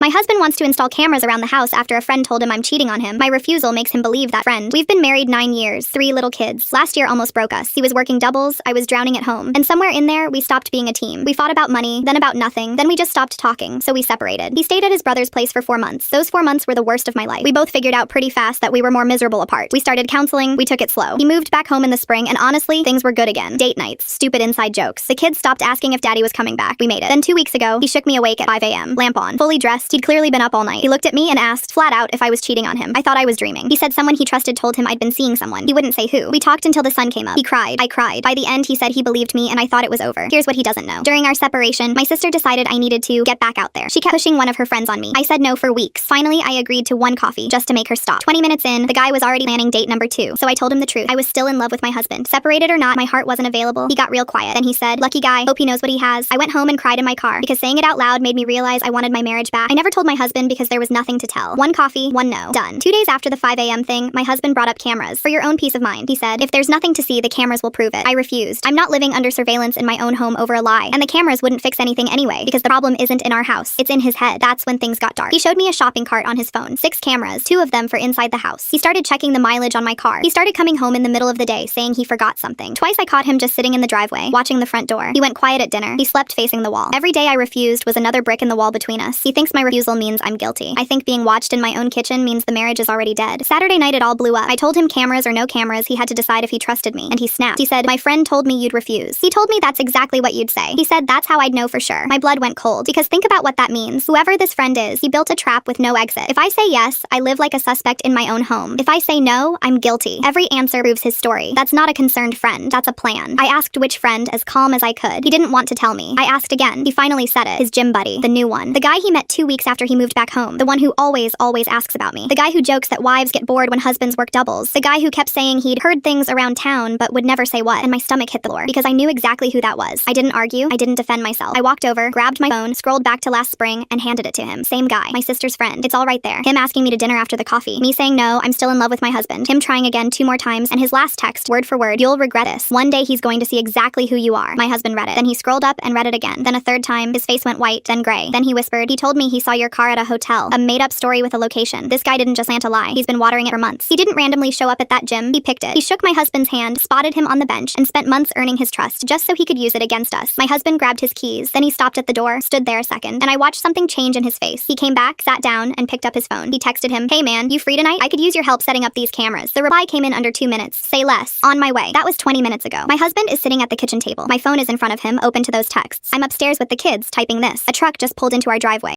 My husband wants to install cameras around the house after a friend told him I'm cheating on him. My refusal makes him believe that friend. We've been married 9 years, 3 little kids. Last year almost broke us. He was working doubles, I was drowning at home. And somewhere in there, we stopped being a team. We fought about money, then about nothing, then we just stopped talking, so we separated. He stayed at his brother's place for 4 months. Those 4 months were the worst of my life. We both figured out pretty fast that we were more miserable apart. We started counseling, we took it slow. He moved back home in the spring, and honestly, things were good again. Date nights, stupid inside jokes. The kids stopped asking if daddy was coming back. We made it. Then 2 weeks ago, he shook me awake at 5 a.m., lamp on, fully dressed. He'd clearly been up all night. He looked at me and asked, flat out, if I was cheating on him. I thought I was dreaming. He said someone he trusted told him I'd been seeing someone. He wouldn't say who. We talked until the sun came up. He cried. I cried. By the end, he said he believed me, and I thought it was over. Here's what he doesn't know. During our separation, my sister decided I needed to get back out there. She kept pushing one of her friends on me. I said no for weeks. Finally, I agreed to 1 coffee just to make her stop. 20 minutes in, the guy was already planning date number 2. So I told him the truth. I was still in love with my husband. Separated or not, my heart wasn't available. He got real quiet. Then he said, lucky guy, hope he knows what he has. I went home and cried in my car because saying it out loud made me realize I wanted my marriage back. I never told my husband because there was nothing to tell. 1 coffee, 1 no. Done. 2 days after the 5 a.m. thing, my husband brought up cameras. For your own peace of mind, he said, if there's nothing to see, the cameras will prove it. I refused. I'm not living under surveillance in my own home over a lie. And the cameras wouldn't fix anything anyway because the problem isn't in our house. It's in his head. That's when things got dark. He showed me a shopping cart on his phone. 6 cameras, 2 of them for inside the house. He started checking the mileage on my car. He started coming home in the middle of the day saying he forgot something. Twice I caught him just sitting in the driveway, watching the front door. He went quiet at dinner. He slept facing the wall. Every day I refused was another brick in the wall between us. He thinks my refusal means I'm guilty. I think being watched in my own kitchen means the marriage is already dead. Saturday night it all blew up. I told him cameras or no cameras, he had to decide if he trusted me, and he snapped. He said, my friend told me you'd refuse. He told me that's exactly what you'd say. He said that's how I'd know for sure. My blood went cold, because think about what that means. Whoever this friend is, he built a trap with no exit. If I say yes, I live like a suspect in my own home. If I say no, I'm guilty. Every answer proves his story. That's not a concerned friend, that's a plan. I asked which friend as calm as I could. He didn't want to tell me. I asked again. He finally said it. His gym buddy. The new one. The guy he met 2 weeks after he moved back home. The one who always asks about me. The guy who jokes that wives get bored when husbands work doubles. The guy who kept saying he'd heard things around town but would never say what. And my stomach hit the floor because I knew exactly who that was. I didn't argue. I didn't defend myself. I walked over, grabbed my phone, scrolled back to last spring, and handed it to him. Same guy. My sister's friend. It's all right there. Him asking me to dinner after the coffee. Me saying no, I'm still in love with my husband. Him trying again 2 more times, and his last text, word for word, you'll regret this. One day he's going to see exactly who you are. My husband read it. Then he scrolled up and read it again. Then a 3rd time, his face went white, then gray. Then he whispered, he told me he saw your car at a hotel. A made-up story with a location. This guy didn't just plant a lie. He's been watering it for months. He didn't randomly show up at that gym. He picked it. He shook my husband's hand, spotted him on the bench, and spent months earning his trust just so he could use it against us. My husband grabbed his keys. Then he stopped at the door, stood there a second, and I watched something change in his face. He came back, sat down, and picked up his phone. He texted him, hey man, you free tonight? I could use your help setting up these cameras. The reply came in under 2 minutes. Say less. On my way. That was 20 minutes ago. My husband is sitting at the kitchen table. My phone is in front of him, open to those texts. I'm upstairs with the kids, typing this. A truck just pulled into our driveway.